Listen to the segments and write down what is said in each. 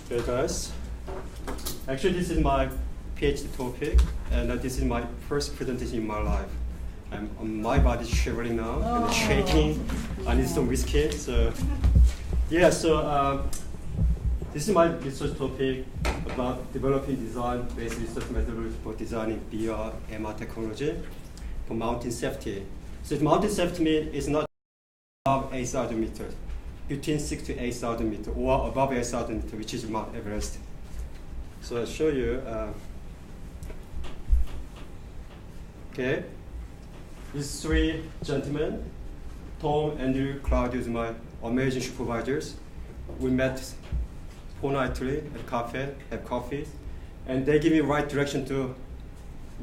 Hey guys, actually this is my PhD topic, and this is my first presentation in my life. My body's shivering now and shaking. I need some whiskey. So yeah, this is my research topic about developing design-based research methodology for designing VR, MR technology for mountain safety. So mountain safety means it's not above 8,000 meters. Between 6,000 to 8,000 meters, or above 8,000 meters, which is Mount Everest. So I'll show you. Okay, these three gentlemen, Tom, Andrew, Claudius, my amazing supervisors. We met fortnightly at cafe, have coffee, and they give me right direction to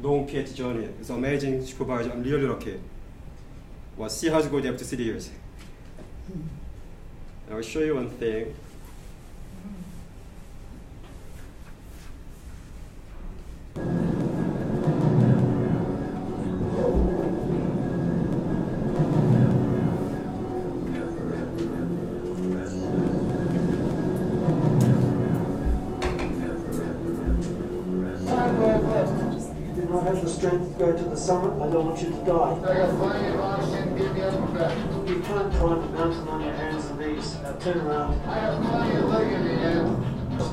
long PhD journey. It's amazing supervisor. I'm really lucky. Well, see how it goes after 3 years. I'll show you one thing. You do not have the strength to go to the summit. I don't want you to die. I got plenty of oxygen. Give me up back. You can't climb the mountain on your hands and knees. Now turn around. I have plenty of leg in the end.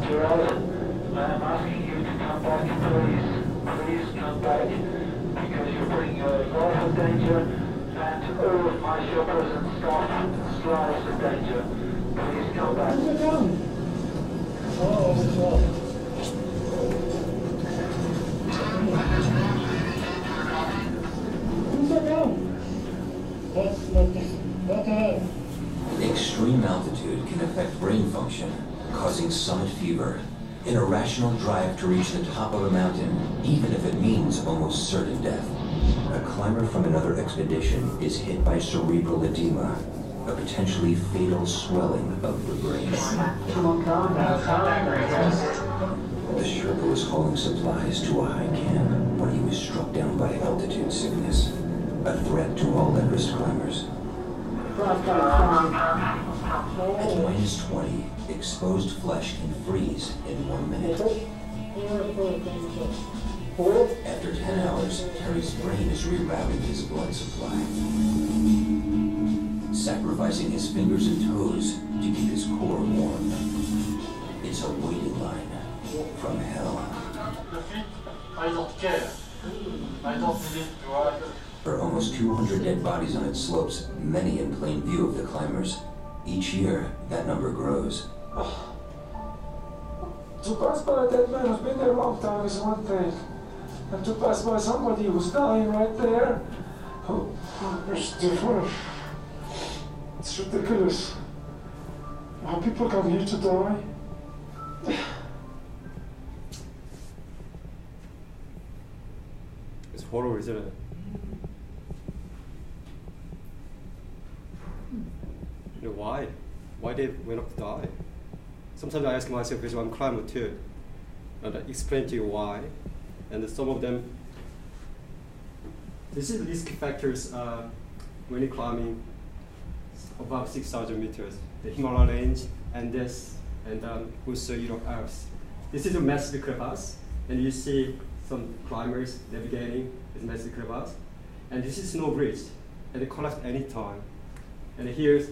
You're out. I'm asking you to come back, please. Please come back. Because you're putting your life in danger and all of my shoppers and staff lives in danger. Please come back. Sit down. Oh, Extreme altitude can affect brain function, causing summit fever, an irrational drive to reach the top of a mountain, even if it means almost certain death. A climber from another expedition is hit by cerebral edema, a potentially fatal swelling of the brain. come on, calm down. The Sherpa was hauling supplies to a high camp when he was struck down by altitude sickness, a threat to all Everest climbers. At minus 20, exposed flesh can freeze in 1 minute. After 10 hours, Terry's brain is rerouting his blood supply, sacrificing his fingers and toes to keep his core warm. It's a waiting line from hell. I don't care. I don't need to drive. There are almost 200 dead bodies on its slopes, many in plain view of the climbers. Each year, that number grows. To pass by a dead man who's been there a long time is one thing. And to pass by somebody who's dying right there, it's different. It's ridiculous. How people come here to die. It's horror, isn't it? You know why? Why they went up to die? Sometimes I ask myself, because I'm a climber too, and I explain to you why. And some of them, this is risk factors when you're climbing above 6,000 meters, the Himalaya range, and this, and also Europe Alps. This is a massive crevasse, and you see some climbers navigating this massive crevasse, and this is snow bridge, and it collapses any time. And here's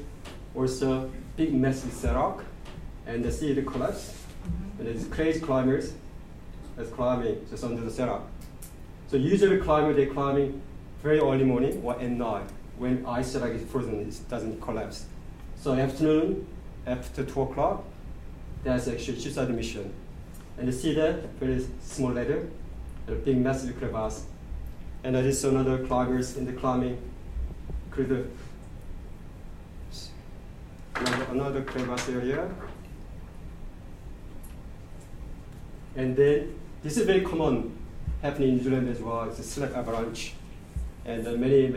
also big massive rock, and see the collapse, and there's crazy climbers that's climbing just under the setup. So usually climbers, they're climbing very early morning or at night when ice rock is frozen, it doesn't collapse. So afternoon, after 2 o'clock, that's actually suicide mission. And you see that very small ladder, a big massive crevasse. And there is another climbers in the climbing, another crevasse area. And then this is very common happening in New Zealand as well. It's a slab avalanche, and many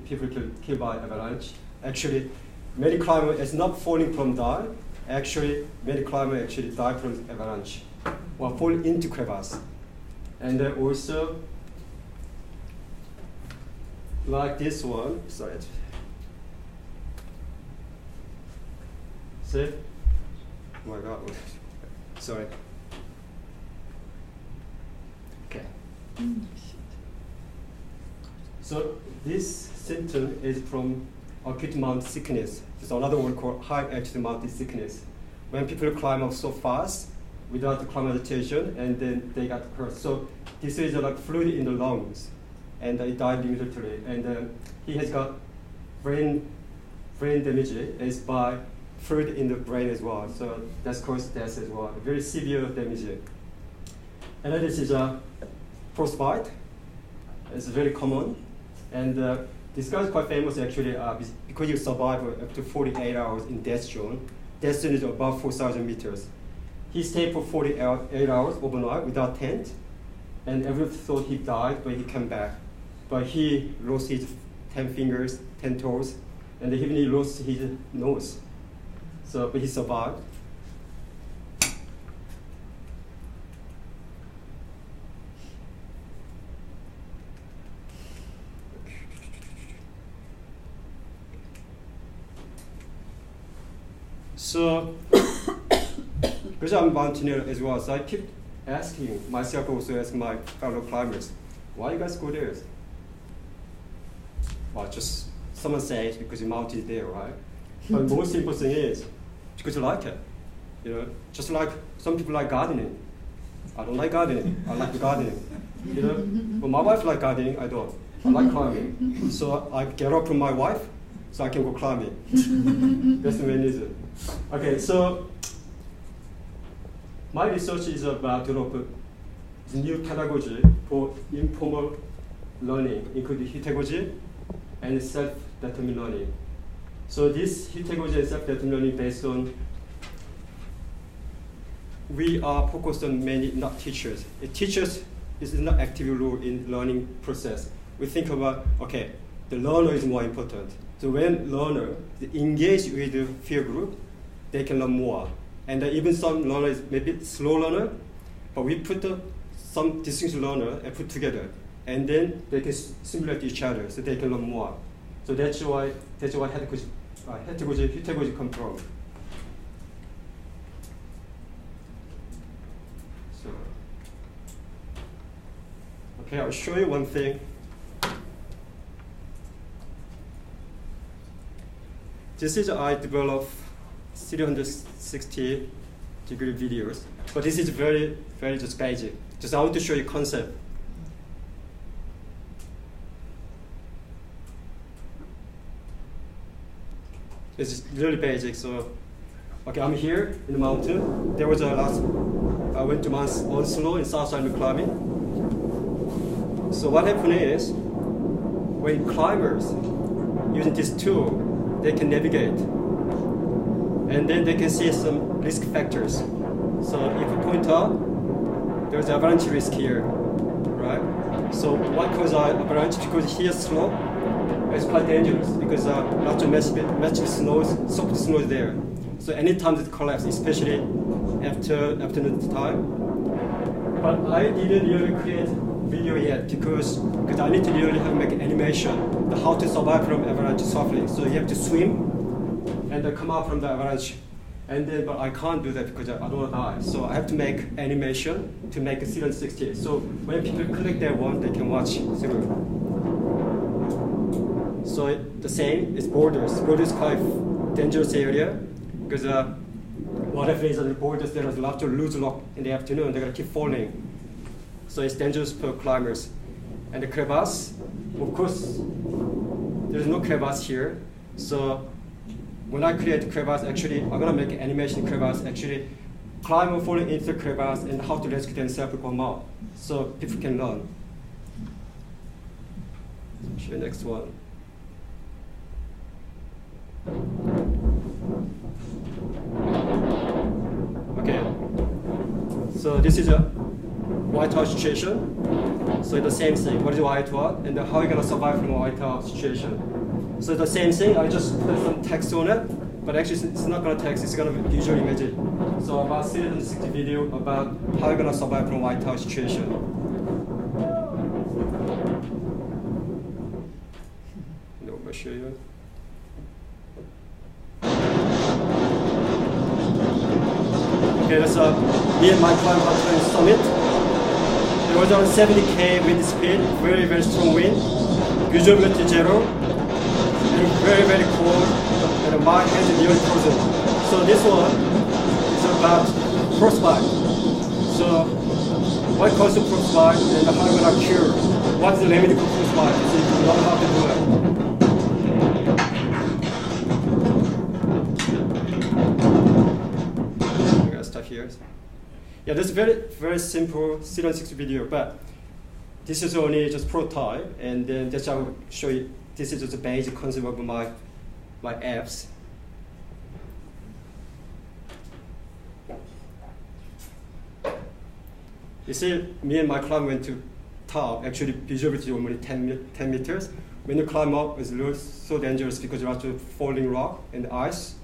people killed by avalanche. Actually, many climbers is not falling from die. Actually, many climbers actually die from avalanche or fall into crevasse. And also, like this one, sorry. See? Oh my God. Sorry. Okay. So this symptom is from acute mountain sickness. There's another word called high altitude mountain sickness. When people climb up so fast without acclimatization, and then they got hurt. So this is like fluid in the lungs, and he died immediately. And he has got brain damage is by fluid in the brain as well. So that's caused death as well. Very severe damage. And then this is a frostbite. It's very common. And this guy is quite famous actually because he survived up to 48 hours in death zone. Death zone is above 4,000 meters. He stayed for 48 hours overnight without tent, and everyone thought he died, but he came back. But he lost his 10 fingers, 10 toes, and even he lost his nose. So, but he survived. So, because I'm a mountaineer as well, so I keep asking myself, also ask my fellow climbers, why you guys go there? Well, just someone says because the mountain is there, right? But the most simple thing is because you like it. You know, just like some people like gardening. I don't like gardening. I like gardening. You know, but my wife likes gardening. I don't. I like climbing. So I get up from my wife, so I can go climbing. That's the main reason. Okay, so my research is about developing the new pedagogy for informal learning, including pedagogy and self-determined learning. So this pedagogy and self-determined learning based on, we are focused on many, not teachers. The teachers is not active role in learning process. We think about, okay, the learner is more important. So when learner engage with the peer group, they can learn more. And even some learners maybe slow learner, but we put some distinct learner and put together, and then they can simulate each other, so they can learn more. So that's why pedagogy come from. So, okay, I'll show you one thing. This is I developed 360-degree videos, but this is very, very just basic. Just I want to show you concept. It's really basic. So, okay, I'm here in the mountain. There was a I went to Mount Onslow in South Island climbing. So what happened is, when climbers using this tool, they can navigate. And then they can see some risk factors. So if you point out, there's avalanche risk here, right? So what causes avalanche? Because here slope is quite dangerous because lots of massive snows, soft snow is there. So anytime it collapses, especially after afternoon time. But I didn't really create video yet because I need to really make an animation, how to survive from avalanche safely. So you have to swim and come out from the avalanche. And then, but I can't do that because I don't want to die. So I have to make animation to make a 360. So when people click that one, they can watch through. So the same is boulders. Boulders is quite dangerous area because what happens is that the boulders, there is a lot of loose rock in the afternoon. They're going to keep falling. So it's dangerous for climbers. And the crevasse, of course, there's no crevasse here. So when I create the crevasse, actually, I'm going to make an animation crevasse, actually, climber falling into the crevasse and how to rescue themselves to come out. So people can learn. Show the next one. Okay. So this is a whiteout situation. So the same thing. What is whiteout? And how are you going to survive from a whiteout situation? So the same thing, I just put some text on it, but actually it's not going to text, it's going to visual image it. So about 360 video about how you're going to survive from whiteout situation. No, I'll show you. Okay, Okay, that's me and my climb partner in summit. It was around 70k wind speed, very, very strong wind. Visibility zero. And very, very cold. And my hands are nearly frozen. So this one is about frostbite. So what causes frostbite and how will I cure? What's the remedy for frostbite? So you know how to do it. I'm gonna start here. Yeah, this is very, very simple SOTELNZ video, but this is only just prototype, and then just I will show you. This is just the basic concept of my apps. You see, me and my climb went to top. Actually, visibility only 10 meters. When you climb up, it's so dangerous because there was falling rock and ice,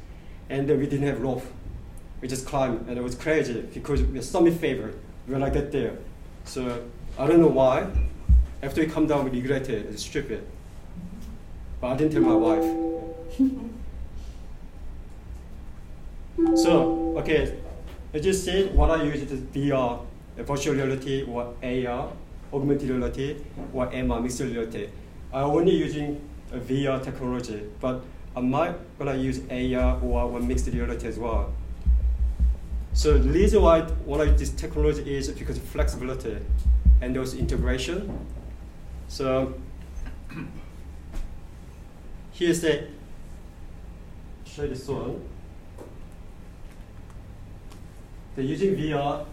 and we didn't have rope. We just climbed, and it was crazy because we're summit favored when I get there. So I don't know why. After we come down, we regret it. It's stupid. But I didn't tell my wife. So, okay, as you see, what I use is VR, virtual reality, or AR, augmented reality, or MR, mixed reality. I'm only using VR technology, but I might gonna use AR or mixed reality as well. So the reason why I want to use this technology is because of flexibility and also integration. So here's the show this one. They're using VR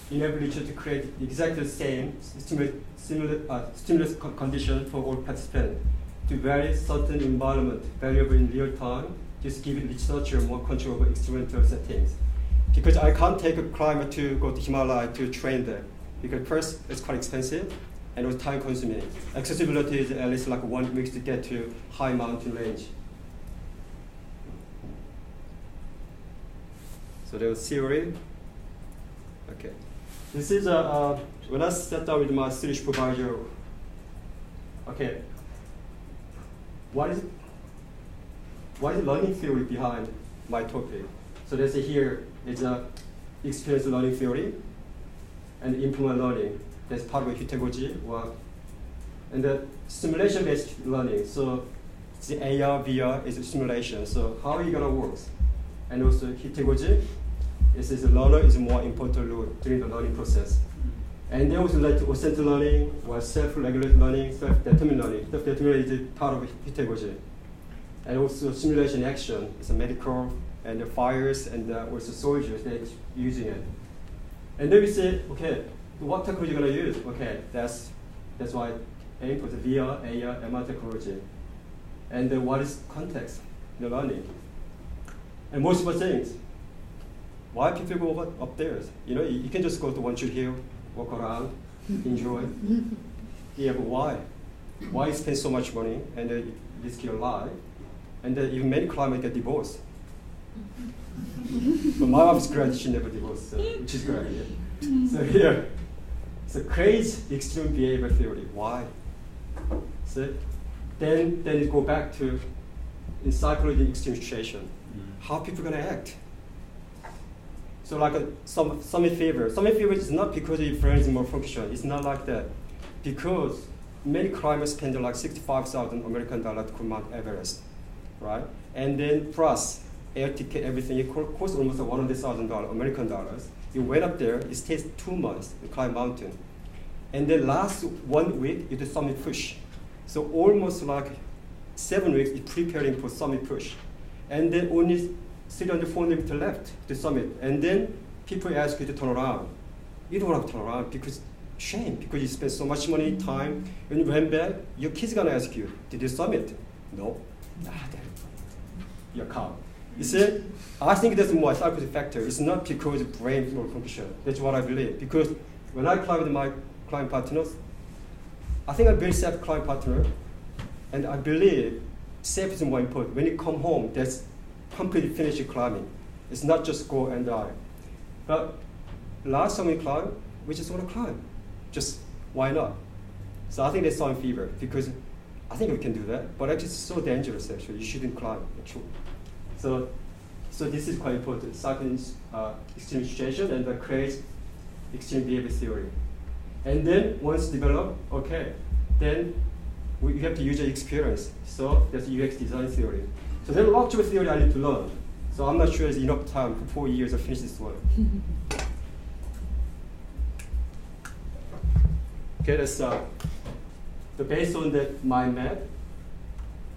enable each to create exactly the same stimulus condition for all participants to vary certain environment variable in real time. Just give it researcher more control over experimental settings. Because I can't take a climber to go to Himalaya to train there. Because first, it's quite expensive and it's time consuming. Accessibility is at least like 1 week to get to high mountain range. So there's theory. Okay. This is when I sat down with my Swedish supervisor. Okay. What is the learning theory behind my topic? So let's say here is a experience learning theory and implement learning. That's part of pedagogy, and the simulation-based learning. So the AR, VR is a simulation. So how are you gonna work? And also pedagogy. This is the learner is a more important role during the learning process. And they also like authentic learning or self-regulated learning, self-determined learning. Self-determined is part of pedagogy. And also simulation action is a medical and the fires and also soldiers they're using it. And then we say, okay, what technology are you gonna use? Okay, that's why I aim for the VR, AR, MR technology. And then what is context in the learning? And most of the things, why people go up there? You know, you can just go to one tree hill, walk around, enjoy. Yeah, but why? Why spend so much money and risk your life? And even many climbers get divorced. But my mom's glad she never divorced, so, which is great. Yeah. So here, it's a crazy extreme behavior theory. Why? So then it go back to in psychology extreme situation. How people gonna act? So like summit fever. Summit fever is not because your brain is more functional. It's not like that. Because many climbers spend like $65,000 American dollars to climb Mount Everest, right? And then plus air ticket, everything, it costs almost $100,000 American dollars. You went up there, it stays 2 months to climb mountain. And then last 1 week, you do summit push. So almost like 7 weeks, you're preparing for summit push. And then only 300, 400 meters left to summit. And then people ask you to turn around. You don't want to turn around because shame, because you spend so much money, time. When you went back, your kid's gonna ask you, did you summit? No. You're calm. You see, I think there's more psychological factor. It's not because brain is more function. That's what I believe. Because when I climb with my climb partners, I think I'm very safe climb partner, and I believe safe is more important. When you come home, that's completely finish your climbing. It's not just go and die. But last time we climb, we just want to climb. Just why not? So I think there's some fever because I think we can do that. But actually, it's so dangerous. Actually, you shouldn't climb. Actually. So So this is quite important. Cycling extreme situation and create extreme behavior theory. And then once developed, okay, then you have to use your experience. So that's UX design theory. So there's lots of theory I need to learn. So I'm not sure there's enough time for 4 years to finish this one. Okay, that's based on that mind map.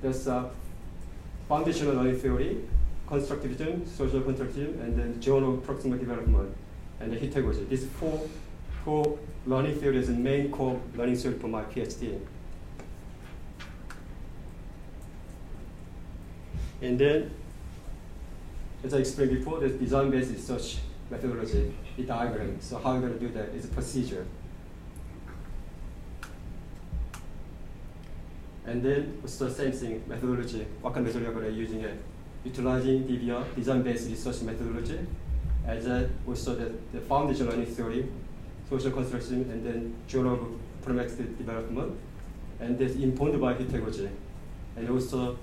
There's foundational learning theory, constructivism, social constructivism, and then journal proximal development, and the heterogogy. These four learning theories are the main core learning theory for my PhD. And then, as I explained before, there's design-based research methodology, the diagram. So how you're going to do that is a procedure. And then also the same thing, methodology. What kind of methodology are you using it? Utilizing DBR, design-based research methodology, as also the foundation learning theory, social construction, and then journal of parametric development, and that's informed by heterogogy, and also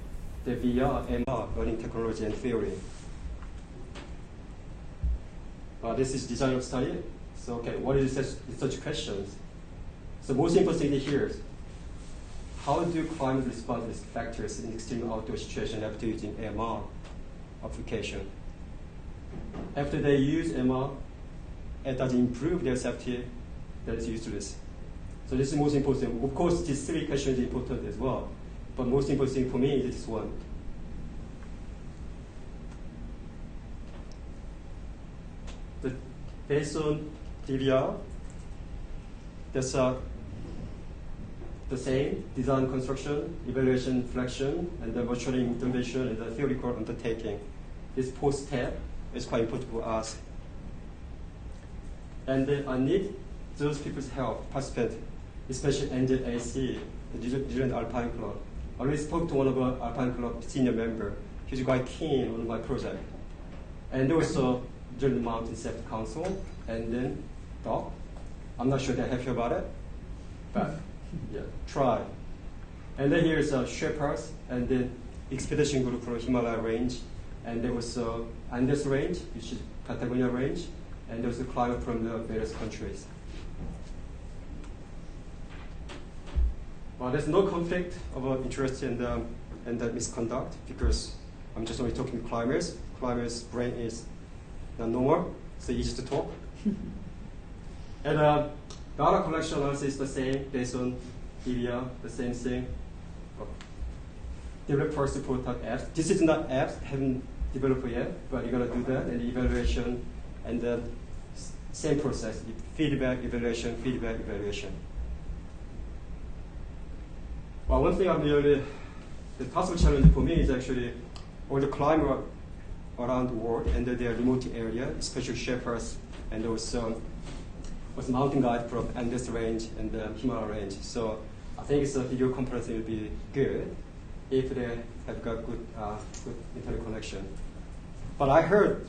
the VR, MR, learning technology and theory. This is design of study. So, okay, what is research questions? So most important thing here is, how do climbers respond to these factors in extreme outdoor situation after using MR application? After they use MR, it doesn't improve their safety, that is useless. So this is most important. Of course, these three questions are important as well, but most important thing for me is this one. Based on DBR, there's the same design, construction, evaluation, reflection, and the virtual intervention and the theoretical undertaking. This fourth step is quite important for us. And then I need those people's help, participants, especially NZAC, the New Zealand Alpine Club. I already spoke to one of our Alpine Club senior member. He's quite keen on my project. And also New Zealand Mountain Safety Council, and then DOC. I'm not sure they're happy about it, but yeah, try. And then here's Sherpas, and then expedition group from Himalaya range, and there was Andes range, which is Patagonia range, and there was a climber from the various countries. Well, there's no conflict of interest and the misconduct, because I'm just only talking to climbers. Climbers' brain is not normal, so easy to talk. And data collection analysis is the same, based on DBR, the same thing. Develop first prototype apps. This is not apps, haven't developed yet, but you're gonna do that, and evaluation, and then same process, feedback, evaluation, feedback, evaluation. Well, one thing the possible challenge for me is actually all the climbers around the world and their remote area, especially Sherpas, and also was mountain guide from Andes range and the Himalaya range. So I think it's a video conference will be good if they have got good internet connection. But I heard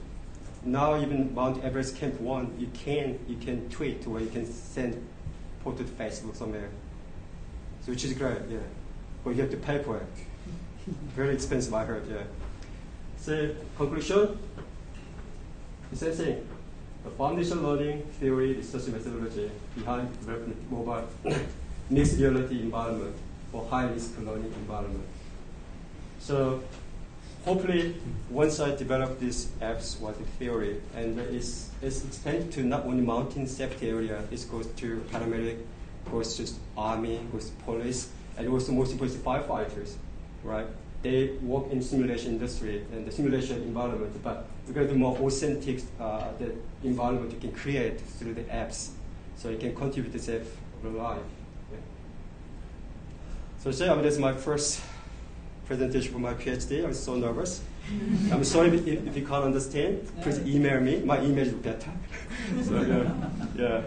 now even Mount Everest Camp 1, you can tweet or you can send photo to Facebook somewhere. So which is great, yeah. But you have to pay for it. Very expensive, I heard, yeah. So conclusion, the same thing. The foundation learning theory research methodology behind developing mobile mixed reality environment for high risk learning environment. So hopefully once I develop these apps with the theory, and it's expanded to not only mountain safety area, it goes to paramedic, goes to army, goes to police, and also most importantly firefighters, right? They work in simulation industry and the simulation environment, but we're going to do more authentic the environment you can create through the apps, so you can contribute to save life. Yeah. So that's my first presentation for my PhD. I'm so nervous. I'm sorry if you can't understand. Please email me. My email is better. So yeah.